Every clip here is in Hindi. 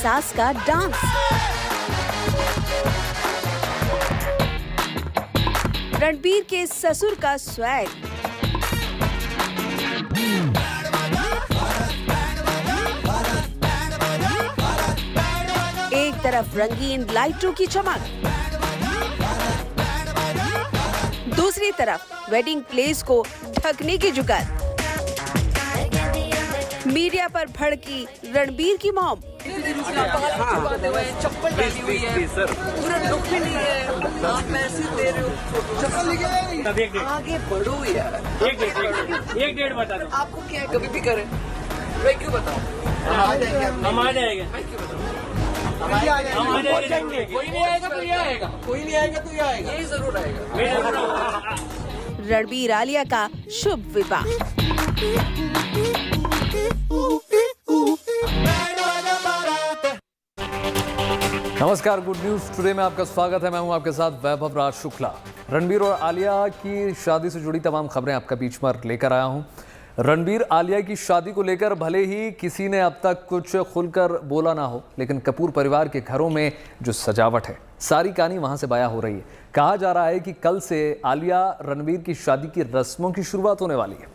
सास का डांस। रणबीर के ससुर का स्वैग। एक तरफ रंगीन लाइटों की चमक, दूसरी तरफ वेडिंग प्लेस को ढकने की जुगाड़। मीडिया पर भड़की रणबीर की मॉम। चप्पल डाली हुई है, पूरा लुक भी नहीं है, आप पैसे दे रहे हो, चप्पल आगे बढ़ो यार। एक डेट बता दो। आपको क्या है, कभी भी करें, मैं क्यों बताऊं? हम आ जाएंगे। मैं क्यों बताऊं? हम आ जाएंगे। कोई नहीं आएगा तो ये आएगा, कोई नहीं आएगा तो ये आएगा, ये जरूर आएगा। रणबीर आलिया का शुभ विवाह। नमस्कार, गुड न्यूज टुडे में आपका स्वागत है। मैं हूं आपके साथ वैभव राज शुक्ला। रणबीर और आलिया की शादी से जुड़ी तमाम खबरें आपका बीच में लेकर आया हूं। रणबीर आलिया की शादी को लेकर भले ही किसी ने अब तक कुछ खुलकर बोला ना हो, लेकिन कपूर परिवार के घरों में जो सजावट है, सारी कहानी वहां से बयां हो रही है। कहा जा रहा है कि कल से आलिया रणबीर की शादी की रस्मों की शुरुआत होने वाली है।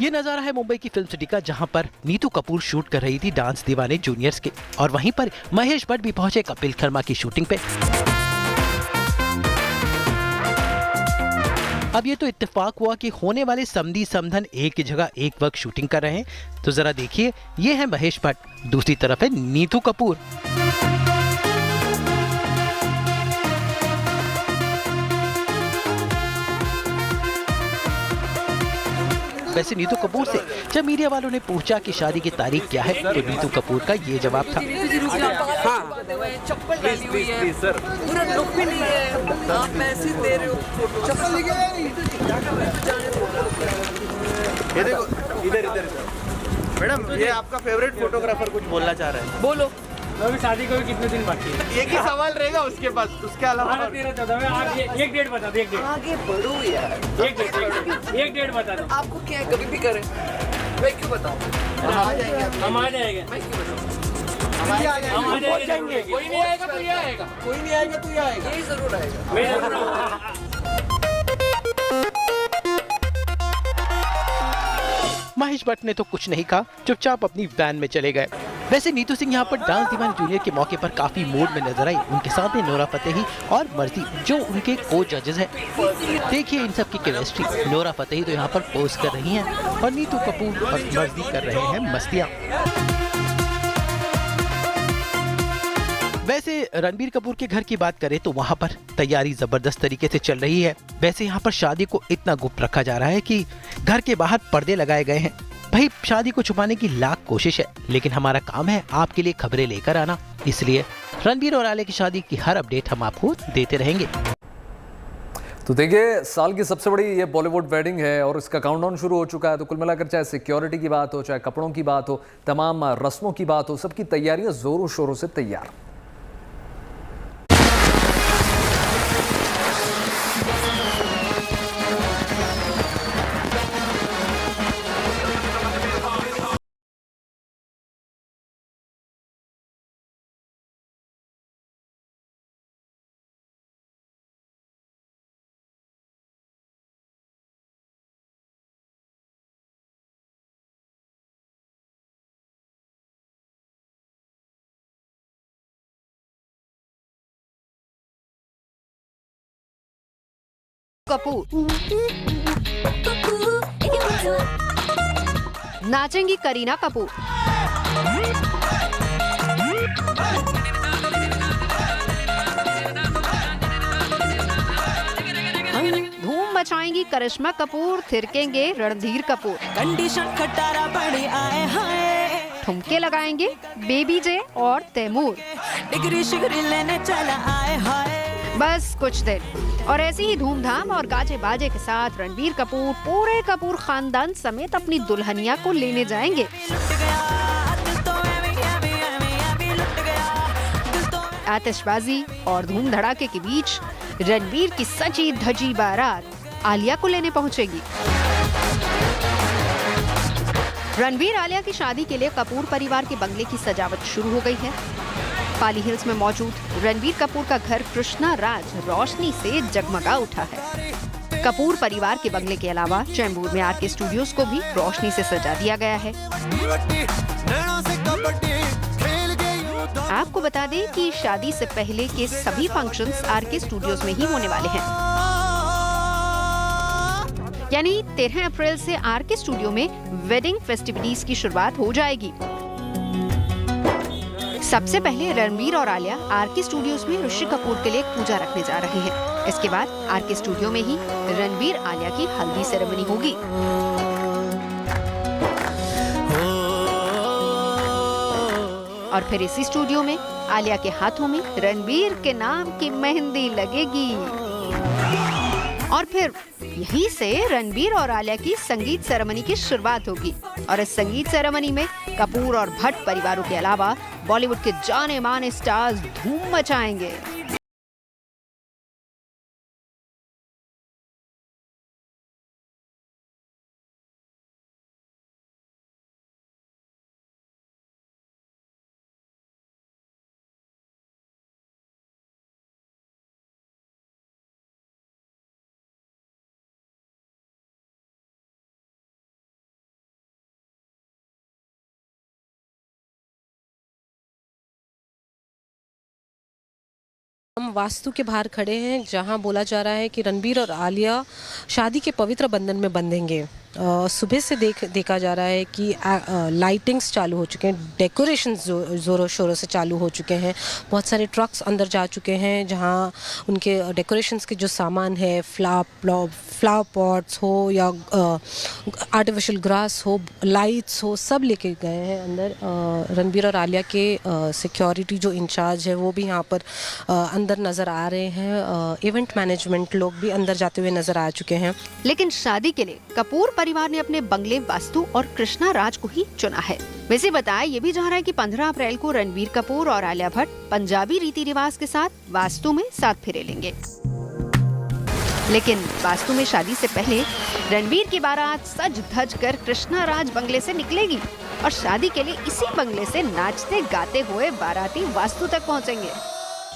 ये नजारा है मुंबई की फिल्म सिटी का, जहां पर नीतू कपूर शूट कर रही थी डांस दीवाने जूनियर्स के, और वहीं पर महेश भट्ट भी पहुंचे कपिल शर्मा की शूटिंग पे। अब ये तो इत्तेफाक हुआ कि होने वाले समधी समधन एक की जगह एक वक्त शूटिंग कर रहे हैं। तो जरा देखिए, ये है महेश भट्ट, दूसरी तरफ है नीतू कपूर। वैसे नीतू कपूर से जब मीडिया वालों ने पूछा कि शादी की तारीख क्या है, तो नीतू कपूर का ये जवाब था। चप्पल डाली हुई है, पूरा लुक भी नहीं है, आप पैसे दे रहे हो, चप्पल ये देखो, इधर मैडम, ये आपका फेवरेट फोटोग्राफर कुछ बोलना चाह रहा है, बोलो। अभी शादी को भी कितने दिन बाकी है? एक ही सवाल रहेगा उसके पास, उसके अलावा आप एक डेट बता दो। एक डेट आगे बढ़ो यार। एक डेट बता दो। आपको क्या है, कभी भी करें, मैं क्यों बताऊं? हम आ जाएंगे। मैं क्यों बताऊं? हम आ जाएंगे। कोई नहीं आएगा तो ये आएगा, कोई नहीं आएगा तो ये आएगा, ये जरूर आएगा। महेश भट्ट ने तो कुछ नहीं कहा, चुपचाप अपनी वैन में चले गए। वैसे नीतू सिंह यहाँ पर डांस दीवाने जूनियर के मौके पर काफी मूड में नजर आई। उनके साथ में नोरा फतेही और मर्जी, जो उनके को जजेस हैं। देखिए इन सब की केमिस्ट्री। नोरा फतेही तो यहाँ पर पोज कर रही हैं और नीतू कपूर और मर्जी कर रहे हैं मस्तियाँ। वैसे रणबीर कपूर के घर की बात करें तो वहाँ पर तैयारी जबरदस्त तरीके से चल रही है। वैसे यहाँ पर शादी को इतना गुप्त रखा जा रहा है कि घर के बाहर पर्दे लगाए गए हैं। भाई, शादी को छुपाने की लाख कोशिश है, लेकिन हमारा काम है आपके लिए खबरें लेकर आना, इसलिए रणबीर और आलिया की शादी की हर अपडेट हम आपको देते रहेंगे। तो देखिए, साल की सबसे बड़ी ये बॉलीवुड वेडिंग है और इसका काउंटडाउन शुरू हो चुका है। तो कुल मिलाकर चाहे सिक्योरिटी की बात हो, चाहे कपड़ों की बात हो, तमाम रस्मों की बात हो, सबकी तैयारियां जोरों शोरों से तैयार। कपूर। नाचेंगी करीना कपूर। धूम मचाएंगी करिश्मा कपूर, थिरकेंगे रणधीर कपूर। कंडीशन खटारा बड़ी आए हाय, ठुमके लगाएंगे बेबी जे और तैमूर। डिग्री शिग्री लेने चला आए हाय। बस कुछ दिन और ऐसी ही धूमधाम और गाजे बाजे के साथ रणबीर कपूर पूरे कपूर खानदान समेत अपनी दुल्हनिया को लेने जाएंगे। आतिशबाजी और धूम धड़ाके के बीच रणबीर की सजी धजी बारात आलिया को लेने पहुंचेगी। रणबीर आलिया की शादी के लिए कपूर परिवार के बंगले की सजावट शुरू हो गई है। पाली हिल्स में मौजूद रणबीर कपूर का घर कृष्णा राज रोशनी से जगमगा उठा है। कपूर परिवार के बंगले के अलावा चैम्बूर में आरके स्टूडियोज को भी रोशनी से सजा दिया गया है। आपको बता दें कि शादी से पहले के सभी फंक्शंस आरके स्टूडियोज में ही होने वाले हैं। यानी 13 अप्रैल से आरके स्टूडियो में वेडिंग फेस्टिविटीज की शुरुआत हो जाएगी। सबसे पहले रणबीर और आलिया आरके स्टूडियोज में ऋषि कपूर के लिए पूजा रखने जा रहे हैं। इसके बाद आरके स्टूडियो में ही रणबीर आलिया की हल्दी सेरेमनी होगी। और फिर इसी स्टूडियो में आलिया के हाथों में रणबीर के नाम की मेहंदी लगेगी। और फिर यहीं से रणबीर और आलिया की संगीत सेरेमनी की शुरुआत होगी। और इस संगीत सेरेमनी में कपूर और भट्ट परिवारों के अलावा बॉलीवुड के जाने माने स्टार्स धूम मचाएंगे। हम वास्तु के बाहर खड़े हैं जहां बोला जा रहा है कि रणबीर और आलिया शादी के पवित्र बंधन में बंधेंगे। सुबह से देखा जा रहा है कि लाइटिंग्स चालू हो चुके हैं, डेकोरेशंस ज़ोरों शोरों से चालू हो चुके हैं। बहुत सारे ट्रक्स अंदर जा चुके हैं जहां उनके डेकोरेशंस के जो सामान है, फ्लावर पॉट्स हो या आर्टिफिशियल ग्रास हो, लाइट्स हो, सब लेके गए हैं अंदर। रणबीर और आलिया के सिक्योरिटी जो इंचार्ज है वो भी यहाँ पर अंदर नज़र आ रहे हैं। इवेंट मैनेजमेंट लोग भी अंदर जाते हुए नज़र आ चुके हैं। लेकिन शादी के लिए कपूर परिवार ने अपने बंगले वास्तु और कृष्णा राज को ही चुना है। वैसे बताया ये भी जा रहा है कि 15 अप्रैल को रणबीर कपूर और आलिया भट्ट पंजाबी रीति रिवाज के साथ वास्तु में 7 फेरे लेंगे। लेकिन वास्तु में शादी से पहले रणबीर की बारात सज धज कर कृष्णा राज बंगले से निकलेगी और शादी के लिए इसी बंगले से नाचते गाते हुए बाराती वास्तु तक पहुँचेंगे।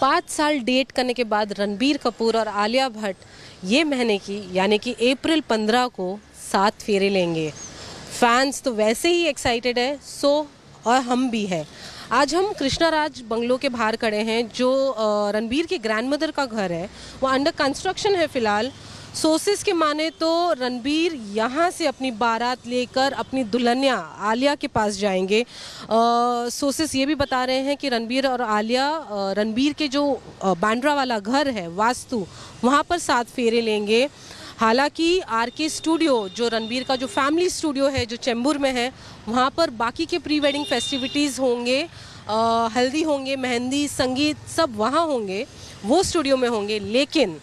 5 साल डेट करने के बाद रणबीर कपूर और आलिया भट्ट ये महीने की यानी कि अप्रैल 15 को 7 फेरे लेंगे। फैंस तो वैसे ही एक्साइटेड है, सो और हम भी हैं। आज हम कृष्णा राज बंगलो के बाहर खड़े हैं जो रणबीर के ग्रैंडमदर का घर है, वो अंडर कंस्ट्रक्शन है फ़िलहाल। सोर्सेज के माने तो रणबीर यहाँ से अपनी बारात लेकर अपनी दुल्हनिया आलिया के पास जाएंगे। सोर्सेज ये भी बता रहे हैं कि रणबीर और आलिया रणबीर के जो बांद्रा वाला घर है वास्तु, वहाँ पर 7 फेरे लेंगे। हालांकि आरके स्टूडियो जो रणबीर का जो फैमिली स्टूडियो है जो चैम्बूर में है, वहाँ पर बाकी के प्री वेडिंग फेस्टिविटीज़ होंगे, हल्दी होंगे, मेहंदी, संगीत सब वहाँ होंगे, वो स्टूडियो में होंगे। लेकिन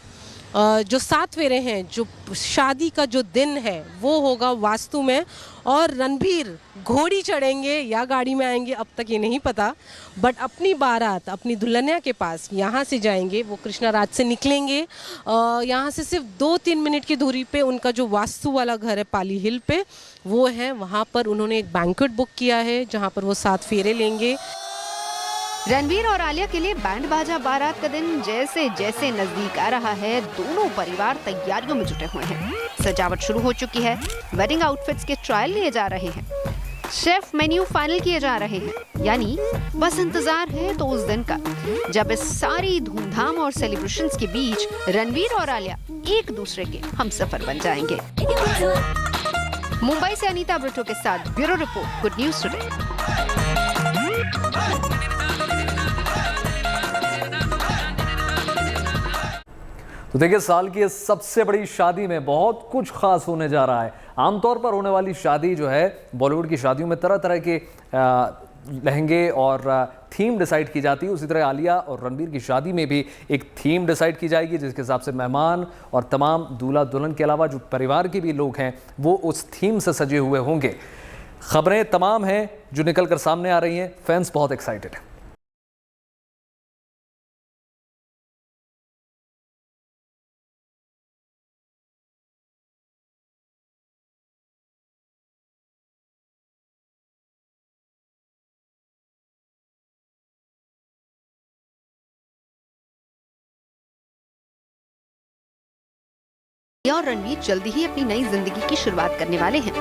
जो 7 फेरे हैं, जो शादी का जो दिन है वो होगा वास्तु में। और रणबीर घोड़ी चढ़ेंगे या गाड़ी में आएंगे अब तक ये नहीं पता, बट अपनी बारात अपनी दुल्हनिया के पास यहाँ से जाएंगे। वो कृष्णा राज से निकलेंगे, यहाँ से सिर्फ 2-3 मिनट की दूरी पे उनका जो वास्तु वाला घर है पाली हिल पे वो है, वहाँ पर उन्होंने एक बैंक्वेट बुक किया है जहाँ पर वो 7 फेरे लेंगे। रणबीर और आलिया के लिए बैंड बाजा बारात का दिन जैसे जैसे नजदीक आ रहा है, दोनों परिवार तैयारियों में जुटे हुए हैं। सजावट शुरू हो चुकी है, वेडिंग आउटफिट्स के ट्रायल लिए जा रहे हैं। शेफ मेन्यू फाइनल किए जा रहे हैं, यानी बस इंतजार है तो उस दिन का जब इस सारी धूमधाम और सेलिब्रेशंस के बीच रणबीर और आलिया एक दूसरे के हमसफर बन जाएंगे। मुंबई से अनीता ब्रिटो के साथ bureau report, good news today. तो देखिए, साल की इस सबसे बड़ी शादी में बहुत कुछ खास होने जा रहा है। आमतौर पर होने वाली शादी जो है, बॉलीवुड की शादियों में तरह तरह के लहंगे और थीम डिसाइड की जाती है। उसी तरह आलिया और रणबीर की शादी में भी एक थीम डिसाइड की जाएगी, जिसके हिसाब से मेहमान और तमाम दूल्हा दुल्हन के अलावा जो परिवार के भी लोग हैं वो उस थीम से सजे हुए होंगे। खबरें तमाम हैं जो निकल कर सामने आ रही हैं। फैंस बहुत एक्साइटेड हैं। और रणबीर जल्दी ही अपनी नई जिंदगी की शुरुआत करने वाले हैं,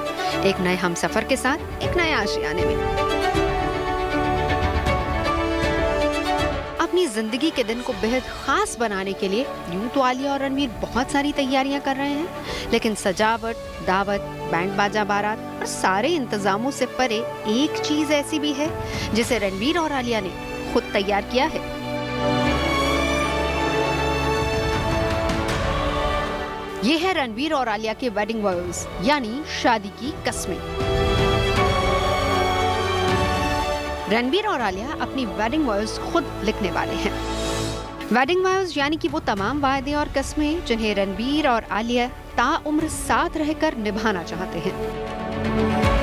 एक नए हमसफर के साथ, एक नए आशियाने में। अपनी जिंदगी के दिन को बेहद खास बनाने के लिए यूं तो आलिया और रणबीर बहुत सारी तैयारियां कर रहे हैं, लेकिन सजावट, दावत, बैंड बाजा, बारात और सारे इंतजामों से परे एक चीज ऐसी भी है जिसे रणबीर और आलिया ने खुद तैयार किया है। ये है रणबीर और आलिया के वेडिंग वॉयस, यानी शादी की कस्में। रणबीर और आलिया अपनी वेडिंग वॉयस खुद लिखने वाले हैं। वेडिंग वॉयस यानी कि वो तमाम वायदे और कस्में जिन्हें रणबीर और आलिया ताउम्र साथ रहकर निभाना चाहते हैं।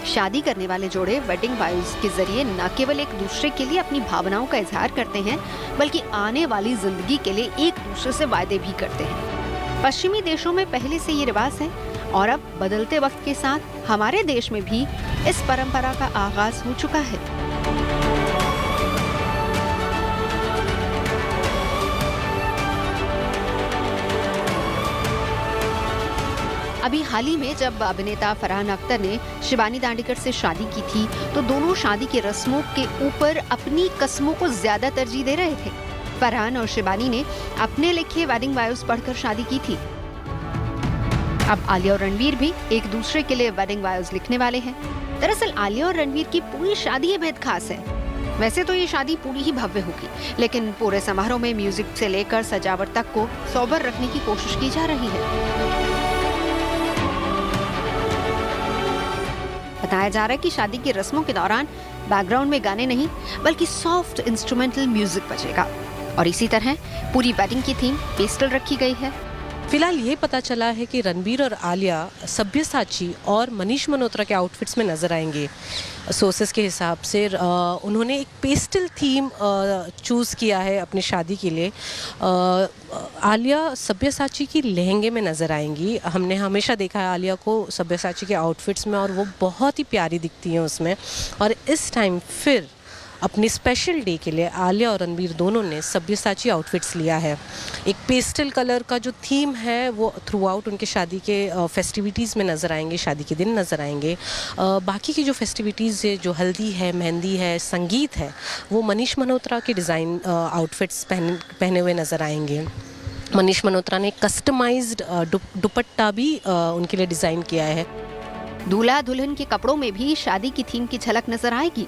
शादी करने वाले जोड़े वेडिंग वॉयस के जरिए न केवल एक दूसरे के लिए अपनी भावनाओं का इजहार करते हैं, बल्कि आने वाली जिंदगी के लिए एक दूसरे से वायदे भी करते हैं। पश्चिमी देशों में पहले से ये रिवाज है और अब बदलते वक्त के साथ हमारे देश में भी इस परंपरा का आगाज हो चुका है। अभी हाल ही में जब अभिनेता फरहान अख्तर ने शिबानी दांडेकर से शादी की थी, तो दोनों शादी की रस्मों के ऊपर अपनी कस्मों को ज्यादा तरजीह दे रहे थे। फरहान और शिबानी ने अपने लिखे वेडिंग वॉयस पढ़कर शादी की थी। अब आलिया और रणबीर भी एक दूसरे के लिए वेडिंग वॉयस लिखने वाले हैं। दरअसल आलिया और रणबीर की पूरी शादी ही बेहद खास है। वैसे तो ये शादी पूरी ही भव्य होगी, लेकिन पूरे समारोह में म्यूजिक से लेकर सजावट तक को सोबर रखने की कोशिश की जा रही है। बताया जा रहा है कि शादी की रस्मों के दौरान बैकग्राउंड में गाने नहीं, बल्कि सॉफ्ट इंस्ट्रूमेंटल म्यूजिक बजेगा और इसी तरह पूरी वेडिंग की थीम पेस्टल रखी गई है। फिलहाल ये पता चला है कि रणबीर और आलिया सब्यसाची और मनीष मल्होत्रा के आउटफिट्स में नजर आएंगे। सोर्सेस के हिसाब से उन्होंने एक पेस्टल थीम चूज़ किया है अपनी शादी के लिए। आलिया सब्यसाची की लहंगे में नज़र आएंगी। हमने हमेशा देखा है आलिया को सब्यसाची के आउटफिट्स में और वो बहुत ही प्यारी दिखती हैं उसमें। और इस टाइम फिर अपनी स्पेशल डे के लिए आलिया और रणबीर दोनों ने सब्यसाची आउटफिट्स लिया है। एक पेस्टल कलर का जो थीम है वो थ्रू आउट उनके शादी के फेस्टिविटीज़ में नज़र आएंगे, शादी के दिन नज़र आएंगे। बाकी की जो फेस्टिविटीज़ है, जो हल्दी है, मेहंदी है, संगीत है, वो मनीष मल्होत्रा के डिज़ाइन आउटफिट्स पहने हुए नज़र आएंगे। मनीष मल्होत्रा ने कस्टमाइज्ड दुपट्टा भी उनके लिए डिज़ाइन किया है। दूल्हा दुल्हन के कपड़ों में भी शादी की थीम की झलक नजर आएगी।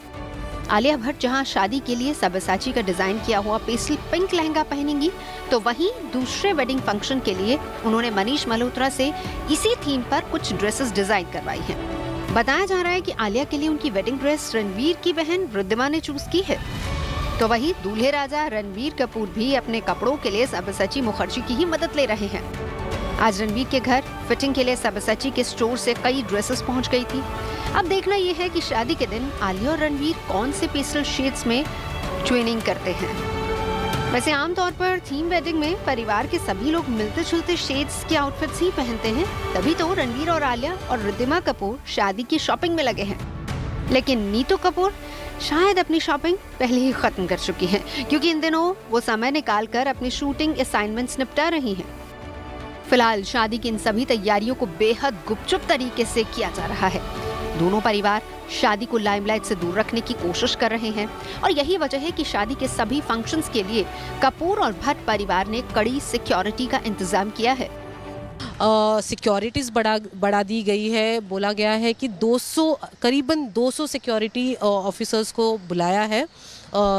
आलिया भट्ट जहां शादी के लिए सब्यसाची का डिजाइन किया हुआ पेस्टल पिंक लहंगा पहनेंगी, तो वहीं दूसरे वेडिंग फंक्शन के लिए उन्होंने मनीष मल्होत्रा से इसी थीम पर कुछ ड्रेसेस डिजाइन करवाई हैं। बताया जा रहा है कि आलिया के लिए उनकी वेडिंग ड्रेस रणबीर की बहन रिद्धिमा ने चूज की है, तो वहीं दूल्हे राजा रणबीर कपूर भी अपने कपड़ों के लिए सब्यसाची मुखर्जी की ही मदद ले रहे हैं। आज रणबीर के घर फिटिंग के लिए सब्यसाची के स्टोर से कई ड्रेसेस पहुंच गई थी। अब देखना यह है कि शादी के दिन आलिया और रणबीर कौन से पेस्टल शेड्स में ट्विनिंग करते हैं। वैसे आमतौर पर थीम वेडिंग में परिवार के सभी लोग मिलते जुलते शेड्स के आउटफिट्स ही पहनते हैं, तभी तो रणबीर और आलिया और रिद्धिमा कपूर शादी की शॉपिंग में लगे हैं। लेकिन नीतू कपूर शायद अपनी शॉपिंग पहले ही खत्म कर चुकी हैं, क्योंकि इन दिनों वो समय निकालकर अपनी शूटिंग असाइनमेंट्स निपटा रही हैं। फिलहाल शादी की इन सभी तैयारियों को बेहद गुपचुप तरीके से किया जा रहा है। दोनों परिवार शादी को लाइमलाइट से दूर रखने की कोशिश कर रहे हैं और यही वजह है कि शादी के सभी फंक्शंस के लिए कपूर और भट्ट परिवार ने कड़ी सिक्योरिटी का इंतजाम किया है। सिक्योरिटीज़ बढ़ा दी गई है। बोला गया है कि करीबन 200 सिक्योरिटी ऑफिसर्स को बुलाया है,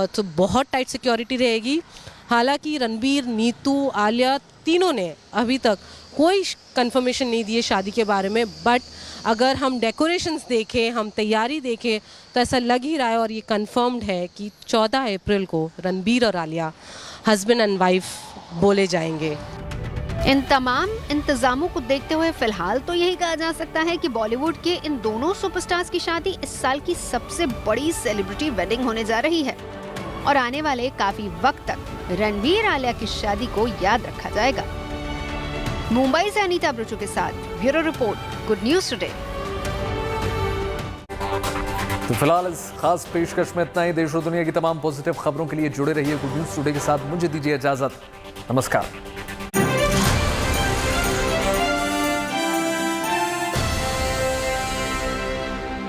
तो बहुत टाइट सिक्योरिटी रहेगी। हालांकि रणबीर, नीतू, आलिया तीनों ने अभी तक कोई कंफर्मेशन नहीं दी है शादी के बारे में, बट अगर हम डेकोरेशंस देखें, हम तैयारी देखें तो ऐसा लग ही रहा है और ये कंफर्म्ड है कि 14 अप्रैल को रणबीर और आलिया हस्बैंड एंड वाइफ बोले जाएंगे। इन तमाम इंतजामों को देखते हुए फिलहाल तो यही कहा जा सकता है कि बॉलीवुड के इन दोनों सुपरस्टार्स की शादी इस साल की सबसे बड़ी सेलिब्रिटी वेडिंग होने जा रही है और आने वाले काफी वक्त तक रणबीर आलिया की शादी को याद रखा जाएगा। मुंबई से अनीता ब्रुचू के साथ bureau report, good news today. तो फिलहाल इस खास पेशकश में इतना ही। देश और दुनिया की तमाम पॉजिटिव खबरों के लिए जुड़े रहिए गुड न्यूज टुडे के साथ। मुझे दीजिए इजाजत, नमस्कार।